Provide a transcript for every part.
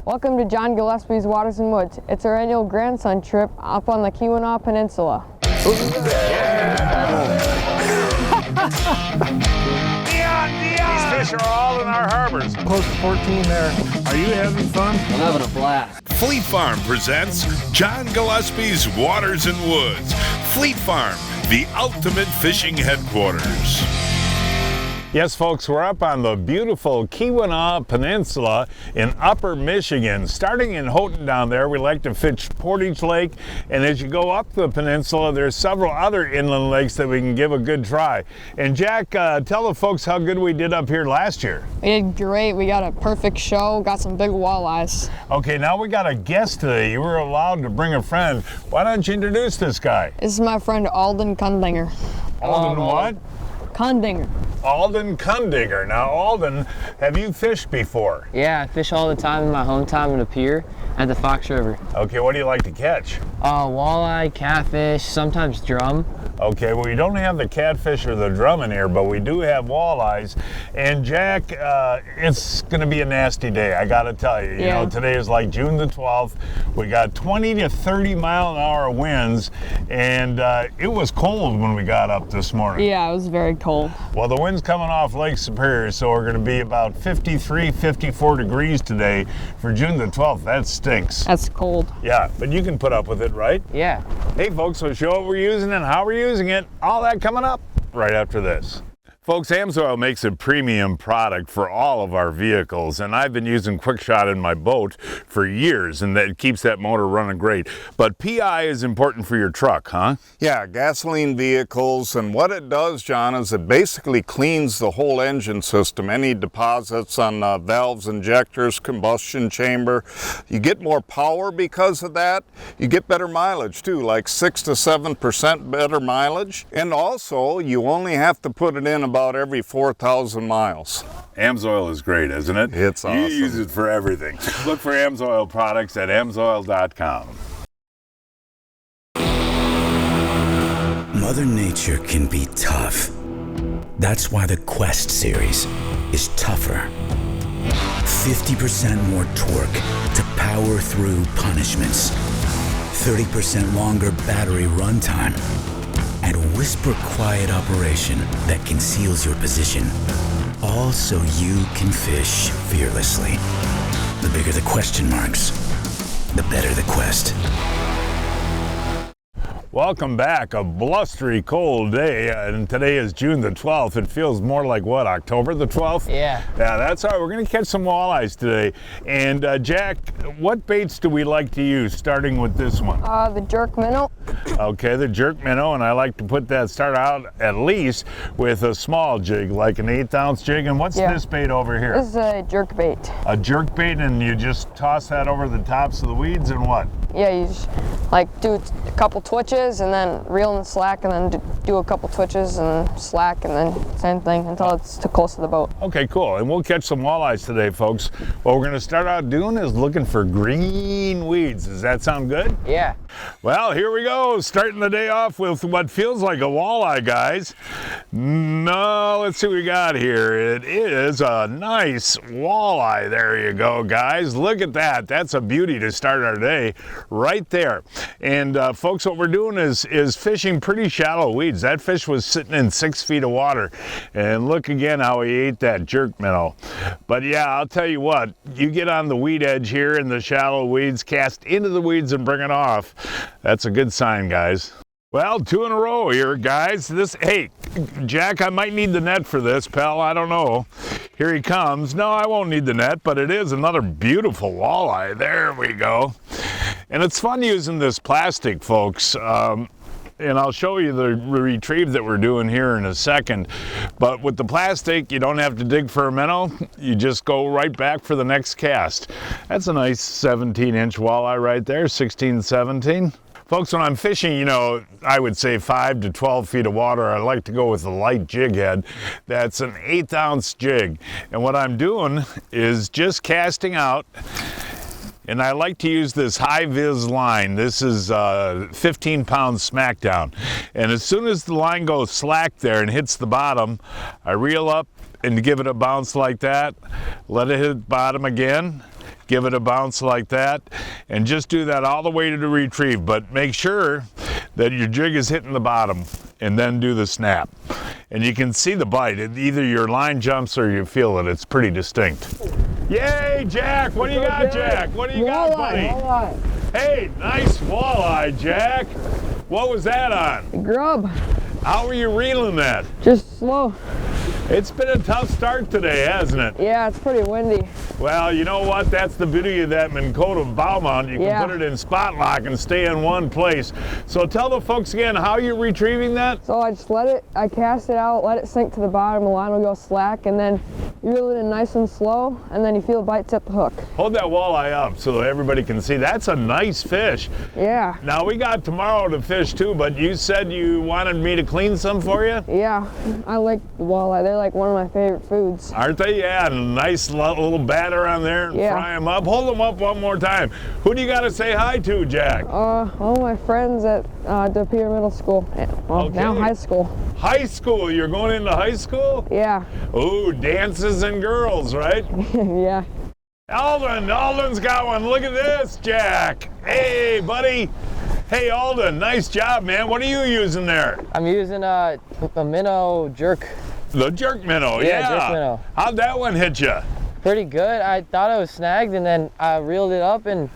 Welcome to John Gillespie's Waters and Woods. It's our annual grandson trip up on the Keweenaw Peninsula. These fish are all in our harbors. Close to 14 there. Are you having fun? I'm having a blast. Fleet Farm presents John Gillespie's Waters and Woods. Fleet Farm, the ultimate fishing headquarters. Yes, folks, we're up on the beautiful Keweenaw Peninsula in Upper Michigan. Starting in Houghton down there, we like to fish Portage Lake, and as you go up the peninsula, there's several other inland lakes that we can give a good try. And Jack, tell the folks how good we did up here last year. We did great. We got a perfect show, got some big walleyes. Okay, now we got a guest today. You were allowed to bring a friend. Why don't you introduce this guy? This is my friend Alden Kundinger. Alden what? Kundinger. Alden Kundinger. Now, Alden, have you fished before? Yeah, I fish all the time in my hometown in a pier at the Fox River. Okay, what do you like to catch? Walleye, catfish, sometimes drum. Okay, well, we don't have the catfish or the drum in here, but we do have walleyes. And Jack, it's going to be a nasty day, I got to tell you. You know, today is like June the 12th. We got 20 to 30 mile an hour winds, and it was cold when we got up this morning. Yeah, it was very cold. Well, the wind's coming off Lake Superior, so we're going to be about 53, 54 degrees today for June the 12th. That stinks. That's cold. Yeah, but you can put up with it, right? Yeah. Hey, folks, we'll show what we're using and how we're using it. All that coming up right after this. Folks, Amsoil makes a premium product for all of our vehicles, and I've been using QuickShot in my boat for years, and that keeps that motor running great. But PI is important for your truck, huh? Yeah, gasoline vehicles, and what it does, John, is it basically cleans the whole engine system. Any deposits on valves, injectors, combustion chamber. You get more power because of that. You get better mileage too, like 6 to 7% better mileage. And also, you only have to put it in about every 4,000 miles. Amsoil is great, isn't it? It's awesome. You use it for everything. Look for Amsoil products at amsoil.com. Mother Nature can be tough. That's why the Quest series is tougher. 50% more torque to power through punishments. 30% longer battery runtime. And whisper quiet operation that conceals your position. All so you can fish fearlessly. The bigger the question marks, the better the quest. Welcome back. A blustery cold day, and today is June the 12th. It feels more like what, October the 12th? Yeah. Yeah, that's all right. We're going to catch some walleyes today. And Jack, what baits do we like to use, starting with this one? The jerk minnow. Okay, the jerk minnow, and I like to start out at least with a small jig, like an 1/8 ounce jig. And what's this bait over here? This is a jerk bait. A jerk bait, and you just toss that over the tops of the weeds, and what? Yeah, you just do a couple twitches and then reel in the slack and then do a couple twitches and slack and then same thing until it's too close to the boat. Okay, cool. And we'll catch some walleyes today, folks. What we're going to start out doing is looking for green weeds. Does that sound good? Yeah. Well, here we go. Starting the day off with what feels like a walleye, guys. No, let's see what we got here. It is a nice walleye. There you go, guys. Look at that. That's a beauty to start our day right there. And folks, what we're doing is fishing pretty shallow weeds. That fish was sitting in 6 feet of water. And look again how he ate that jerk minnow. But yeah, I'll tell you what, you get on the weed edge here in the shallow weeds, cast into the weeds and bring it off. That's a good sign, guys. Well, 2 in a row here, guys. Hey, Jack, I might need the net for this, pal. I don't know. Here he comes. No, I won't need the net, but it is another beautiful walleye. There we go. And it's fun using this plastic, folks. And I'll show you the retrieve that we're doing here in a second. But with the plastic, you don't have to dig for a minnow. You just go right back for the next cast. That's a nice 17-inch walleye right there, 16, 17. Folks, when I'm fishing, you know, I would say 5 to 12 feet of water, I like to go with a light jig head. That's an 1/8 ounce jig. And what I'm doing is just casting out. And I like to use this high-vis line. This is 15-pound smackdown. And as soon as the line goes slack there and hits the bottom, I reel up and give it a bounce like that, let it hit bottom again, give it a bounce like that, and just do that all the way to the retrieve. But make sure that your jig is hitting the bottom, and then do the snap. And you can see the bite. Either your line jumps or you feel it. It's pretty distinct. Yay, Jack! What do you got, Jack? What do you got, buddy? Walleye. Hey, nice walleye, Jack. What was that on? Grub. How are you reeling that? Just slow. It's been a tough start today, hasn't it? Yeah, it's pretty windy. Well, you know what? That's the beauty of that Minn Kota bow mount. You can put it in spot lock and stay in one place. So tell the folks again how you're retrieving that. So I just I cast it out, let it sink to the bottom, the line will go slack, and then you reel it in nice and slow, and then you feel the bite tip the hook. Hold that walleye up so everybody can see. That's a nice fish. Yeah. Now we got tomorrow to fish too, but you said you wanted me to clean some for you? Yeah, I like the walleye. They're like one of my favorite foods. Aren't they? Yeah, and a nice little batter on there and fry them up. Hold them up one more time. Who do you got to say hi to, Jack? All my friends at De Pere Middle School. Well, now high school. High school? You're going into high school? Yeah. Ooh, dances and girls, right? Yeah. Alden's got one. Look at this, Jack. Hey, buddy. Hey, Alden, nice job, man. What are you using there? I'm using a minnow jerk. The jerk minnow, yeah. Jerk minnow. How'd that one hit you? Pretty good. I thought I was snagged, and then I reeled it up, and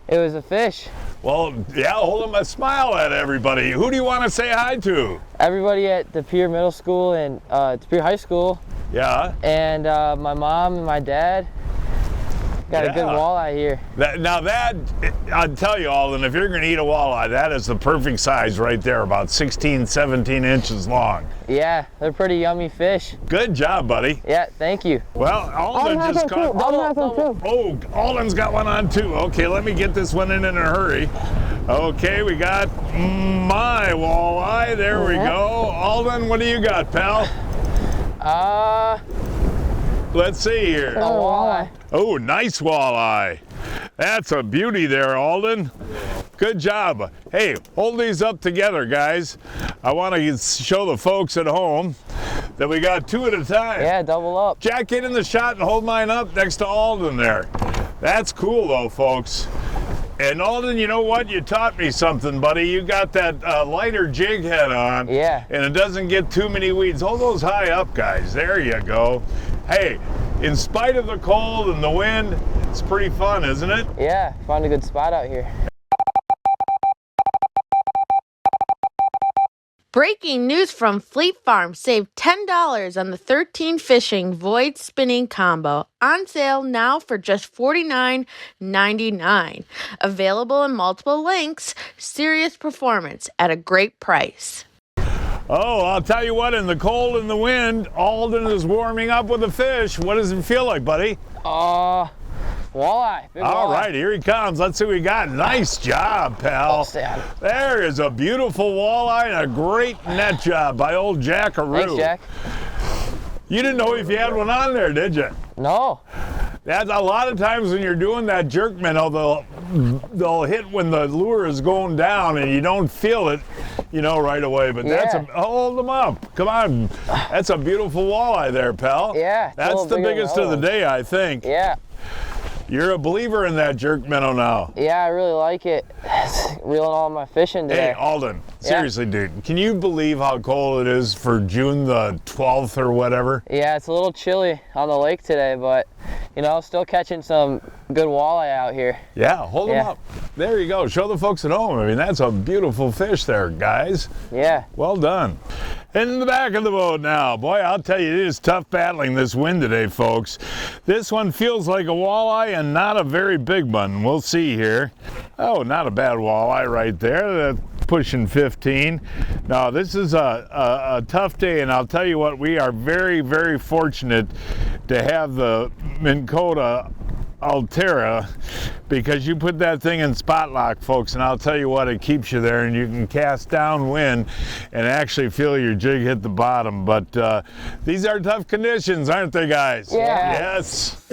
it was a fish. Well, yeah, hold them a smile at everybody. Who do you want to say hi to? Everybody at De Pere Middle School and De Pere High School. Yeah. And my mom and my dad. Got a good walleye here. I'll tell you, Alden, if you're going to eat a walleye, that is the perfect size right there, about 16, 17 inches long. Yeah, they're pretty yummy fish. Good job, buddy. Yeah, thank you. Well, Alden just caught... Oh, Alden's got one on too. Okay, let me get this one in a hurry. Okay, we got my walleye. There we go. Alden, what do you got, pal? Let's see here. A walleye. Oh, nice walleye. That's a beauty there, Alden. Good job. Hey, hold these up together, guys. I want to show the folks at home that we got two at a time. Yeah, double up. Jack, get in the shot and hold mine up next to Alden there. That's cool, though, folks. And Alden, you know what? You taught me something, buddy. You got that lighter jig head on. Yeah. And it doesn't get too many weeds. Hold those high up, guys. There you go. Hey, in spite of the cold and the wind, it's pretty fun, isn't it? Yeah, found a good spot out here. Breaking news from Fleet Farm. Save $10 on the 13 Fishing Void Spinning Combo. On sale now for just $49.99. Available in multiple lengths. Serious performance at a great price. Oh, I'll tell you what, in the cold and the wind, Alden is warming up with a fish. What does it feel like, buddy? Walleye. Big All walleye. right, here he comes. Let's see what we got. Nice job, pal. There is a beautiful walleye and a great net job by old Jackaroo. Thanks, Jack. You didn't know if you had one on there, did you? No. That's a lot of times when you're doing that jerk minnow, they'll hit when the lure is going down and you don't feel it, right away. But hold them up. Come on. That's a beautiful walleye there, pal. Yeah. That's the biggest of the day, I think. Yeah. You're a believer in that jerk minnow now. Yeah, I really like it. It's reeling all my fish in today. Hey, Alden, seriously, dude, can you believe how cold it is for June the 12th or whatever? Yeah, it's a little chilly on the lake today, but, still catching some good walleye out here. Yeah, hold them up. There you go. Show the folks at home. I mean, that's a beautiful fish there, guys. Yeah. Well done. In the back of the boat now. Boy, I'll tell you, it is tough battling this wind today, folks. This one feels like a walleye and not a very big one. We'll see here. Oh, not a bad walleye right there. That's pushing 15. Now, this is a tough day, and I'll tell you what, we are very, very fortunate to have the Minn Kota Altera, because you put that thing in spot lock, folks, and I'll tell you what, it keeps you there, and you can cast downwind and actually feel your jig hit the bottom. But these are tough conditions, aren't they, guys? Yeah. Yes.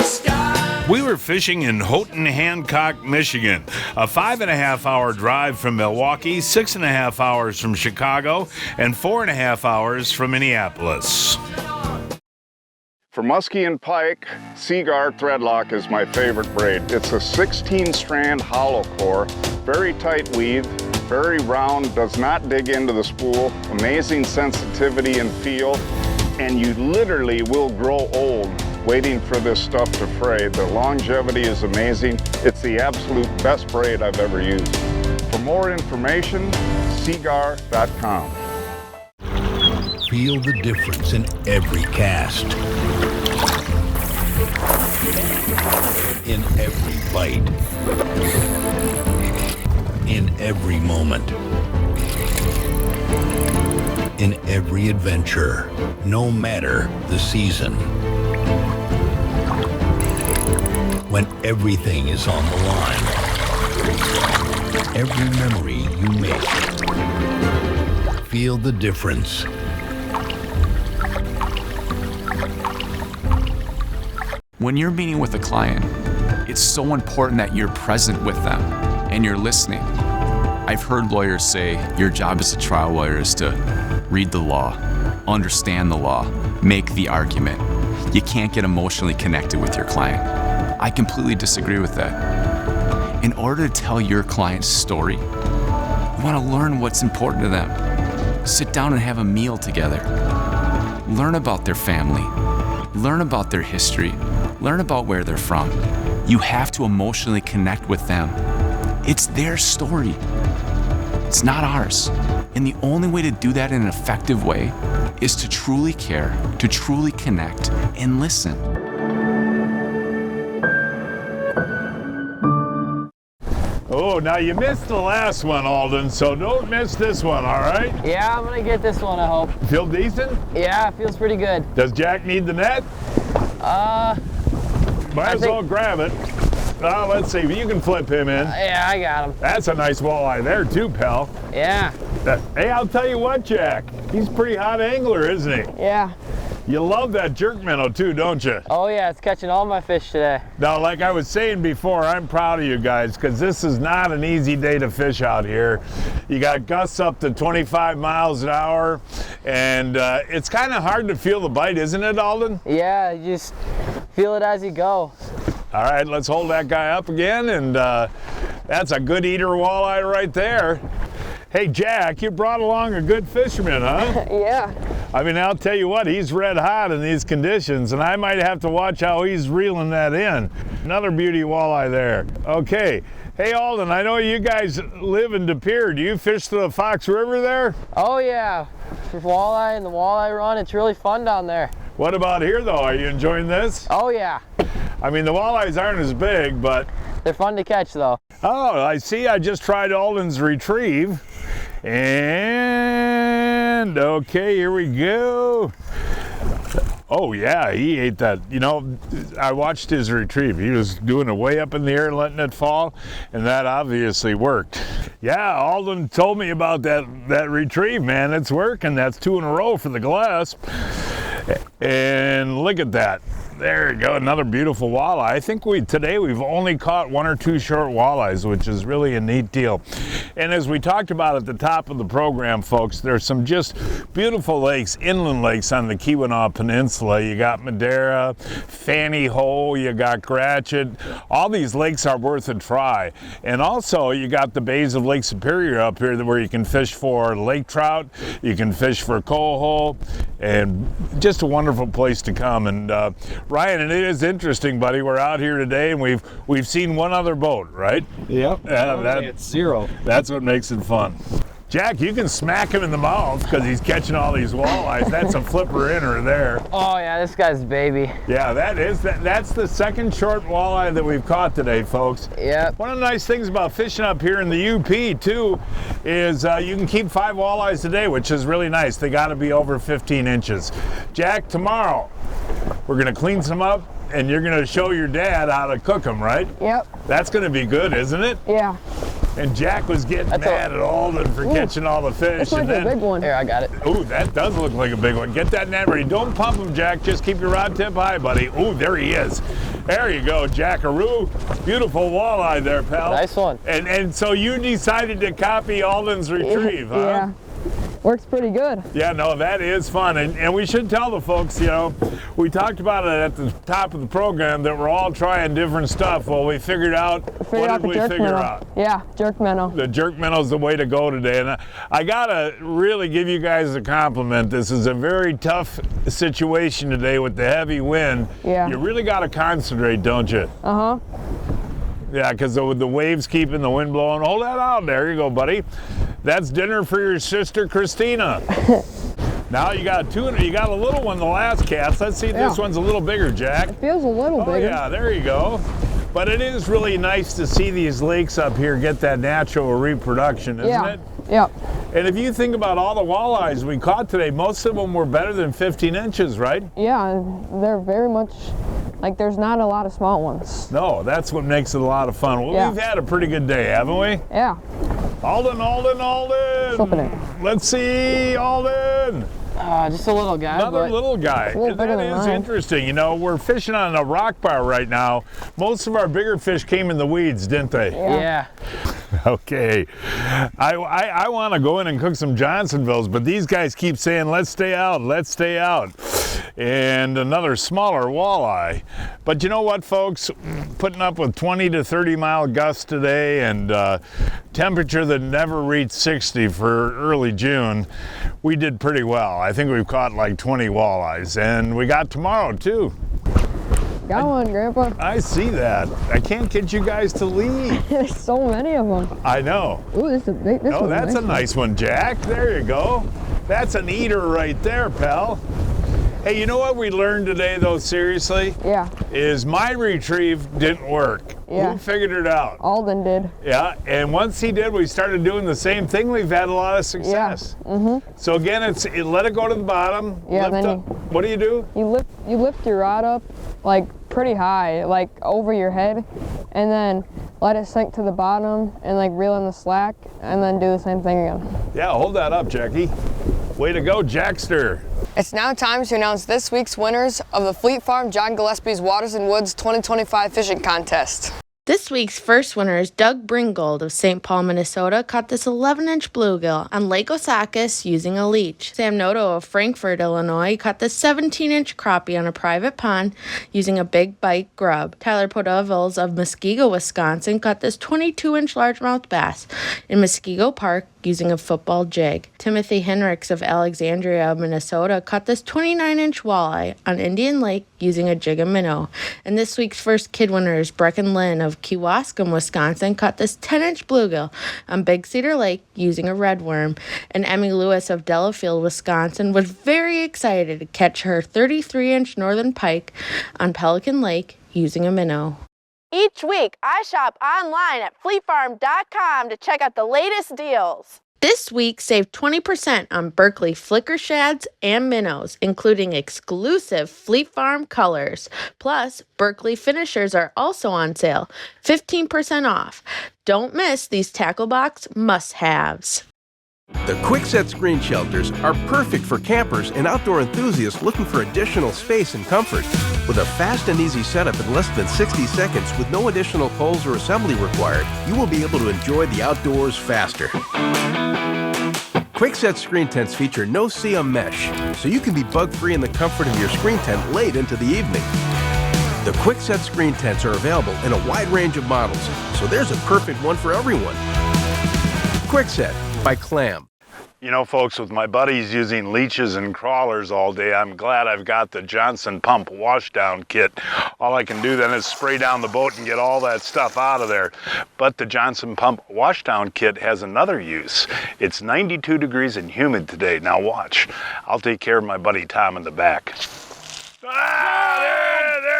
We were fishing in Houghton, Hancock, Michigan, a 5.5-hour drive from Milwaukee, 6.5 hours from Chicago, and 4.5 hours from Minneapolis. For muskie and pike, Seaguar threadlock is my favorite braid. It's a 16-strand hollow core, very tight weave, very round, does not dig into the spool, amazing sensitivity and feel, and you literally will grow old waiting for this stuff to fray. The longevity is amazing. It's the absolute best braid I've ever used. For more information, seaguar.com. Feel the difference in every cast, in every bite, in every moment, in every adventure, no matter the season. When everything is on the line, every memory you make, feel the difference. When you're meeting with a client, it's so important that you're present with them and you're listening. I've heard lawyers say your job as a trial lawyer is to read the law, understand the law, make the argument. You can't get emotionally connected with your client. I completely disagree with that. In order to tell your client's story, you want to learn what's important to them. Sit down and have a meal together. Learn about their family. Learn about their history. Learn about where they're from. You have to emotionally connect with them. It's their story. It's not ours. And the only way to do that in an effective way is to truly care, to truly connect, and listen. Oh, now you missed the last one, Alden, so don't miss this one, all right? Yeah, I'm gonna get this one, I hope. Feel decent? Yeah, it feels pretty good. Does Jack need the net? Might as well grab it. Let's see, you can flip him in. Yeah, I got him. That's a nice walleye there too, pal. Yeah. Hey, I'll tell you what, Jack. He's a pretty hot angler, isn't he? Yeah. You love that jerk minnow too, don't you? Oh yeah, it's catching all my fish today. Now, like I was saying before, I'm proud of you guys because this is not an easy day to fish out here. You got gusts up to 25 miles an hour, and it's kind of hard to feel the bite, isn't it, Alden? Yeah, you just feel it as you go. All right, let's hold that guy up again, and that's a good eater walleye right there. Hey, Jack, you brought along a good fisherman, huh? Yeah. I mean, I'll tell you what, he's red hot in these conditions, and I might have to watch how he's reeling that in. Another beauty walleye there. Okay. Hey, Alden, I know you guys live in De Pere. Do you fish the Fox River there? Oh yeah, for walleye and the walleye run, it's really fun down there. What about here, though? Are you enjoying this? Oh yeah. I mean, the walleyes aren't as big, but... They're fun to catch, though. Oh, I see. I just tried Alden's retrieve. And, okay, here we go. Oh, yeah, he ate that. You know, I watched his retrieve. He was doing it way up in the air and letting it fall, and that obviously worked. Yeah, Alden told me about that retrieve, man. It's working. That's 2 in a row for the Gillespie. And look at that. There you go, another beautiful walleye. I think today we've only caught 1 or 2 short walleyes, which is really a neat deal. And as we talked about at the top of the program, folks, there's some just beautiful lakes, inland lakes on the Keweenaw Peninsula. You got Madera, Fanny Hole, you got Gratiot. All these lakes are worth a try. And also you got the bays of Lake Superior up here where you can fish for lake trout, you can fish for coho, and just a wonderful place to come. And Ryan, and it is interesting, buddy. We're out here today, and we've seen one other boat, right? Yep. It's 0. That's what makes it fun. Jack, you can smack him in the mouth because he's catching all these walleyes. That's a flipper inner there. Oh yeah, this guy's baby. Yeah, that's the second short walleye that we've caught today, folks. Yep. One of the nice things about fishing up here in the UP too is you can keep 5 walleyes a day, which is really nice. They got to be over 15 inches. Jack, tomorrow we're gonna clean some up, and you're gonna show your dad how to cook them, right? Yep. That's gonna be good, isn't it? Yeah. And Jack was getting mad at Alden for catching all the fish. That's like a big one. Here, I got it. Ooh, that does look like a big one. Get that net ready. Don't pump him, Jack. Just keep your rod tip high, buddy. Ooh, there he is. There you go, Jackaroo. Beautiful walleye there, pal. Nice one. And so you decided to copy Alden's retrieve, huh? Yeah. works pretty good. Yeah, no, that is fun. And we should tell the folks, you know, we talked about it at the top of the program that we're all trying different stuff. Well, we figured out, what did we figure out? Yeah, jerk minnow. The jerk minnow's the way to go today. And I gotta really give you guys a compliment. This is a very tough situation today with the heavy wind. Yeah. You really gotta concentrate, don't you? Uh-huh. Yeah, because the waves keeping the wind blowing. Hold that out. There you go, buddy. That's dinner for your sister, Christina. Now you got you got a little one, the last cast. Let's see if this one's a little bigger, Jack. It feels a little bigger. Oh yeah, there you go. But it is really nice to see these lakes up here get that natural reproduction, isn't it? Yep. And if you think about all the walleyes we caught today, most of them were better than 15 inches, right? Yeah, they're very much, like there's not a lot of small ones. No, that's what makes it a lot of fun. Well, we've had a pretty good day, haven't we? Yeah. Alden, Alden, Alden! Flipping it. Let's see, Alden! Just a little guy. Another little guy. That is interesting. You know, we're fishing on a rock bar right now. Most of our bigger fish came in the weeds, didn't they? Yeah. Okay. I want to go in and cook some Johnsonvilles, but these guys keep saying, let's stay out, let's stay out. And another smaller walleye. But you know what, folks? Putting up with 20 to 30 mile gusts today and temperature that never reached 60 for early June, we did pretty well. I think we've caught like 20 walleyes, and we got tomorrow too. Got one, Grandpa. I see that. I can't get you guys to leave. There's so many of them. I know. Ooh, this is a big. Oh, that's a nice one, Jack. There you go. That's an eater right there, pal. Hey, you know what we learned today, though, seriously? Yeah. Is my retrieve didn't work. Yeah. Who figured it out? Alden did. Yeah, and once he did, we started doing the same thing. We've had a lot of success. Yeah. Mm-hmm. So again, let it go to the bottom. Yeah, lift then up. What do? You lift your rod up like pretty high, like over your head, and then let it sink to the bottom and like reel in the slack, and then do the same thing again. Yeah, hold that up, Jackie. Way to go, Jackster. It's now time to announce this week's winners of the Fleet Farm John Gillespie's Waters and Woods 2025 Fishing Contest. This week's first winner is Doug Bringold of St. Paul, Minnesota, caught this 11-inch bluegill on Lake Osakis using a leech. Sam Noto of Frankfort, Illinois, caught this 17-inch crappie on a private pond using a big bite grub. Tyler Podevils of Muskego, Wisconsin, caught this 22-inch largemouth bass in Muskego Park using a football jig. Timothy Henricks of Alexandria, Minnesota, caught this 29-inch walleye on Indian Lake using a jig and minnow. And this week's first kid winner is Brecken Lynn of Kewaskum, Wisconsin, caught this 10-inch bluegill on Big Cedar Lake using a red worm. And Emmy Lewis of Delafield, Wisconsin, was very excited to catch her 33-inch northern pike on Pelican Lake using a minnow. Each week, I shop online at fleetfarm.com to check out the latest deals. This week, save 20% on Berkley flicker shads and minnows, including exclusive Fleet Farm colors. Plus, Berkley finishers are also on sale, 15% off. Don't miss these tackle box must-haves. The Quickset screen shelters are perfect for campers and outdoor enthusiasts looking for additional space and comfort. With a fast and easy setup in less than 60 seconds with no additional poles or assembly required, you will be able to enjoy the outdoors faster. Quickset screen tents feature no CM mesh, so you can be bug-free in the comfort of your screen tent late into the evening. The Quickset screen tents are available in a wide range of models, so there's a perfect one for everyone. Quickset by Clam. You know, folks, with my buddies using leeches and crawlers all day, I'm glad I've got the Johnson Pump washdown kit. All I can do then is spray down the boat and get all that stuff out of there. But the Johnson Pump washdown kit has another use. It's 92 degrees and humid today. Now watch. I'll take care of my buddy Tom in the back. There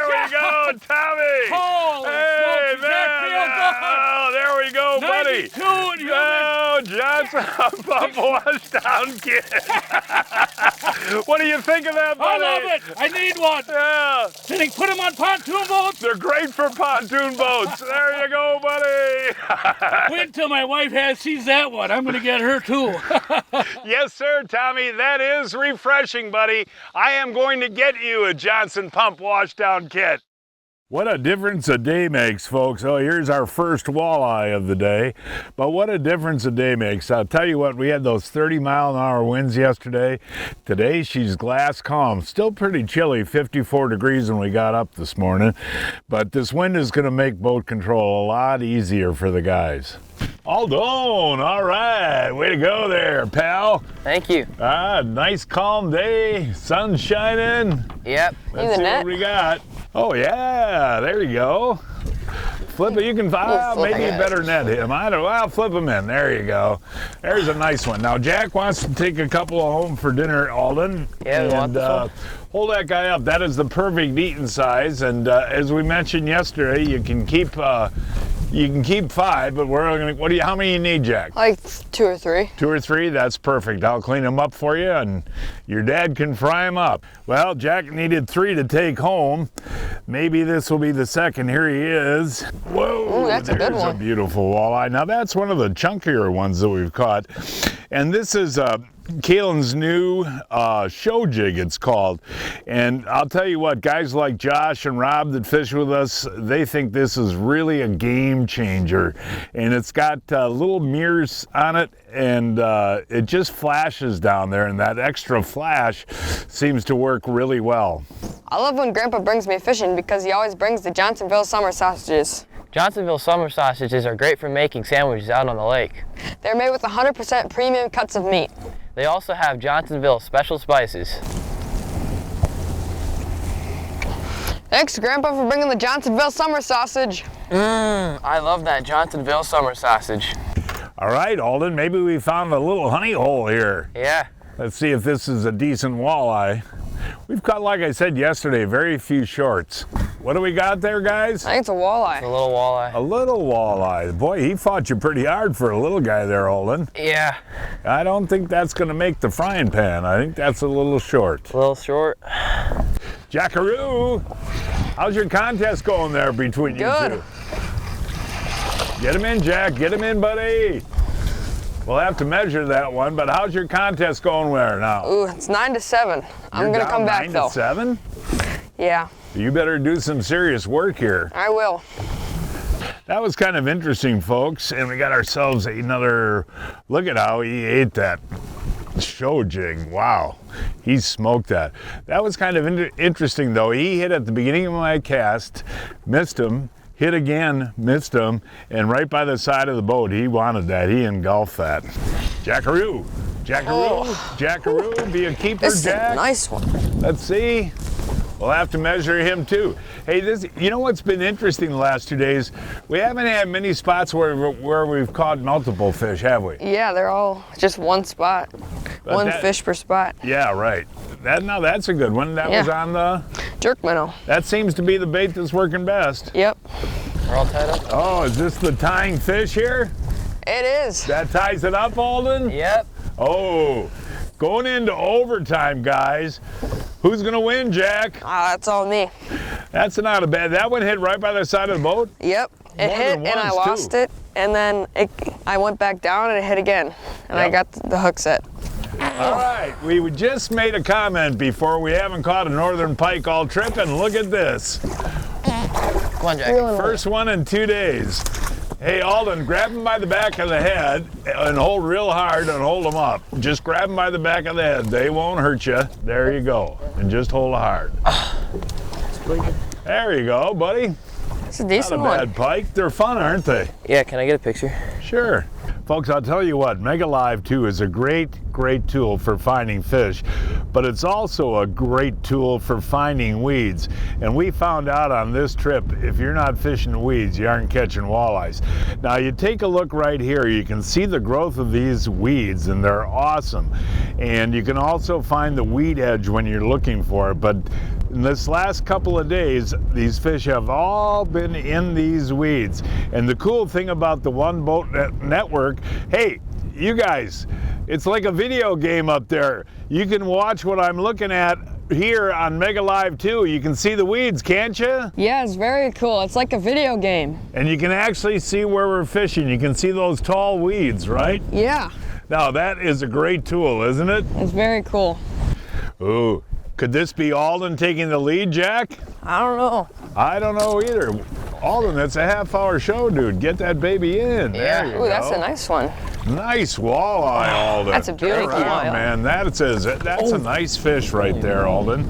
we go, Tommy! Holy smokes, does that feel good? Oh, there we go, buddy! 92 and humid! Oh, Johnson Pump washdown kit! What do you think of that, buddy? I love it! I need one! Yeah! Did he put them on pontoon boats? They're great for pontoon boats! There you go, buddy! Wait till my wife sees that one. I'm going to get her too. Yes, sir, Tommy. That is refreshing, buddy. I am going to get you a Johnson Pump washdown kit. What a difference a day makes, folks. Oh, here's our first walleye of the day. But what a difference a day makes. I'll tell you what, we had those 30-mile-an-hour winds yesterday. Today, she's glass calm. Still pretty chilly, 54 degrees when we got up this morning. But this wind is going to make boat control a lot easier for the guys. Alden, all right. Way to go there, pal. Thank you. Nice calm day. Sun shining. Yep. Let's see what we got. Oh, yeah. There you go. Flip it. You can maybe you better net him. I'll flip him in. There you go. There's a nice one. Now, Jack wants to take a couple home for dinner, Alden. Yeah, we want this one. Hold that guy up. That is the perfect eating size. And as we mentioned yesterday, you can keep 5, but we're gonna. How many you need, Jack? Like 2 or 3. 2 or 3. That's perfect. I'll clean them up for you, and your dad can fry them up. Well, Jack needed 3 to take home. Maybe this will be the second. Here he is. Whoa! Ooh, that's a good one. There's a beautiful walleye. Now that's one of the chunkier ones that we've caught, and this is Kalen's new show jig, it's called. And I'll tell you what, guys like Josh and Rob that fish with us, they think this is really a game changer. And it's got little mirrors on it, and it just flashes down there, and that extra flash seems to work really well. I love when Grandpa brings me fishing because he always brings the Johnsonville summer sausages. Johnsonville summer sausages are great for making sandwiches out on the lake. They're made with 100% premium cuts of meat. They also have Johnsonville special spices. Thanks, Grandpa, for bringing the Johnsonville summer sausage. I love that Johnsonville summer sausage. All right, Alden, maybe we found a little honey hole here. Yeah. Let's see if this is a decent walleye. We've caught, like I said yesterday, very few shorts. What do we got there, guys? I think it's a walleye. It's a little walleye. A little walleye. Boy, he fought you pretty hard for a little guy there, Alden. Yeah. I don't think that's going to make the frying pan. I think that's a little short. A little short. Jackaroo! How's your contest going there between you two? Get him in, Jack. Get him in, buddy. We'll have to measure that one, but how's your contest going there now? Ooh, it's 9-7. I'm going to come back, though. 9-7? Yeah. You better do some serious work here. I will. That was kind of interesting, folks, and we got ourselves another, look at how he ate that show jig. Wow, he smoked that. That was kind of interesting, though. He hit at the beginning of my cast, missed him, hit again, missed him, and right by the side of the boat, he wanted that. He engulfed that. Jackaroo, Jackaroo, Jackaroo, be a keeper, this Jack. Is a nice one. Let's see. We'll have to measure him too. Hey, you know what's been interesting the last 2 days? We haven't had many spots where we've caught multiple fish, have we? Yeah, they're all just one spot. One fish per spot. Yeah, right. Now that's a good one. That was on the jerk minnow. That seems to be the bait that's working best. Yep. We're all tied up. Oh, is this the tying fish here? It is. That ties it up, Alden? Yep. Oh, going into overtime, guys. Who's gonna win, Jack? That's all me. That's not a bad. That one hit right by the side of the boat? Yep. It hit and I lost it, and then I went back down and it hit again, and I got the hook set. All right, we just made a comment before. We haven't caught a northern pike all trip, and look at this. Come on, Jack. First one in 2 days. Hey, Alden, grab him by the back of the head and hold real hard and hold them up. Just grab them by the back of the head. They won't hurt you. There you go. And just hold hard. There you go, buddy. It's a decent one. Not a bad pike. They're fun, aren't they? Yeah, can I get a picture? Sure. Folks, I'll tell you what, Mega Live 2 is a great tool for finding fish, but it's also a great tool for finding weeds. And we found out on this trip, if you're not fishing the weeds, you aren't catching walleyes. Now, you take a look right here, you can see the growth of these weeds, and they're awesome. And you can also find the weed edge when you're looking for it, but in this last couple of days, these fish have all been in these weeds. And the cool thing about the One Boat Network, hey, you guys, it's like a video game up there. You can watch what I'm looking at here on Mega Live 2. You can see the weeds, can't you? Yeah, it's very cool. It's like a video game. And you can actually see where we're fishing. You can see those tall weeds, right? Yeah. Now, that is a great tool, isn't it? It's very cool. Ooh. Could this be Alden taking the lead, Jack? I don't know. I don't know either. Alden, that's a half-hour show, dude. Get that baby in. Yeah. There you Ooh, that's go. a nice one. Nice walleye, Alden. That's a beautiful Turn around, walleye. man. That's a nice fish right there, Alden.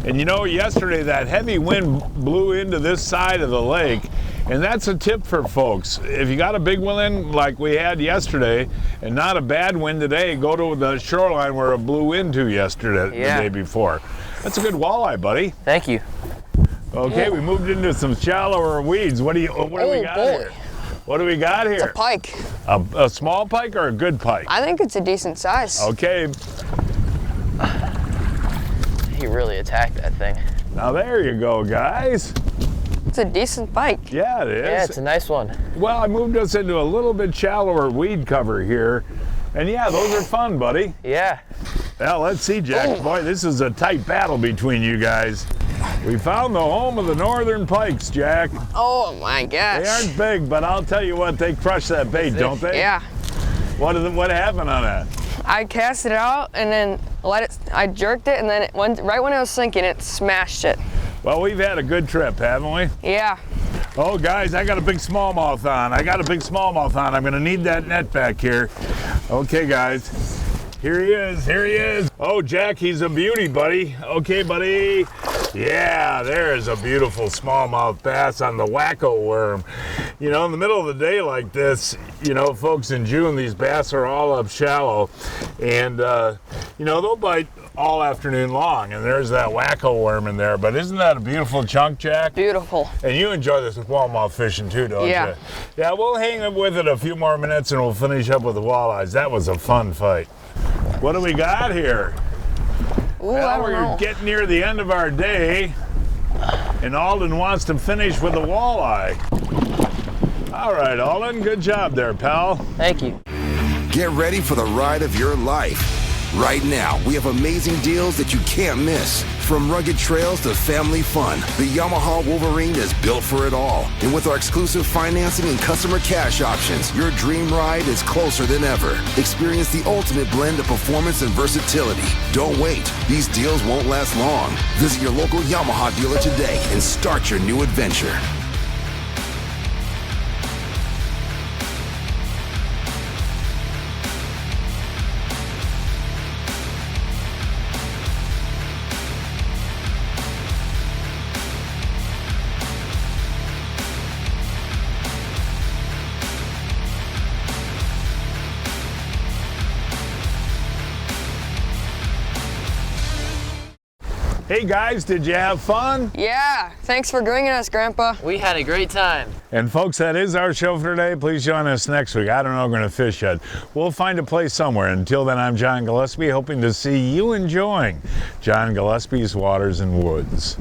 And you know, yesterday that heavy wind blew into this side of the lake, and that's a tip for folks. If you got a big wind like we had yesterday, and not a bad wind today, go to the shoreline where it blew into yesterday, the day before. That's a good walleye, buddy. Thank you. Okay, we moved into some shallower weeds. What do we got here? What do we got here? It's a pike. A small pike or a good pike? I think it's a decent size. Okay. He really attacked that thing. Now there you go, guys. It's a decent pike. Yeah, it is. Yeah, it's a nice one. Well, I moved us into a little bit shallower weed cover here. And yeah, those are fun, buddy. Yeah. Well, let's see, Jack. Boy, this is a tight battle between you guys. We found the home of the northern pikes, Jack. Oh my gosh. They aren't big, but I'll tell you what, they crush that bait, don't they? Yeah. What happened on that? I cast it out and then I jerked it, and then right when I was sinking, it smashed it. Well, we've had a good trip, haven't we? Yeah. Oh, guys, I got a big smallmouth on. I'm gonna need that net back here. Okay, guys. Here he is. Oh, Jack, he's a beauty, buddy. Okay, buddy. Yeah, there's a beautiful smallmouth bass on the wacko worm. You know, in the middle of the day like this, you know, folks, in June, these bass are all up shallow. And, you know, they'll bite all afternoon long. And there's that wacko worm in there. But isn't that a beautiful chunk, Jack? Beautiful. And you enjoy this smallmouth fishing too, don't Yeah. you? Yeah, we'll hang with it a few more minutes and we'll finish up with the walleyes. That was a fun fight. What do we got here? Ooh, I don't we're know. getting near the end of our day, and Alden wants to finish with a walleye. All right, Alden, good job there, pal. Thank you. Get ready for the ride of your life. Right now, we have amazing deals that you can't miss. From rugged trails to family fun, the Yamaha Wolverine is built for it all. And with our exclusive financing and customer cash options, your dream ride is closer than ever. Experience the ultimate blend of performance and versatility. Don't wait. These deals won't last long. Visit your local Yamaha dealer today and start your new adventure. Hey guys, did you have fun? Yeah, thanks for joining us, Grandpa. We had a great time. And folks, that is our show for today. Please join us next week. I don't know if we're going to fish yet. We'll find a place somewhere. Until then, I'm John Gillespie, hoping to see you enjoying John Gillespie's Waters and Woods.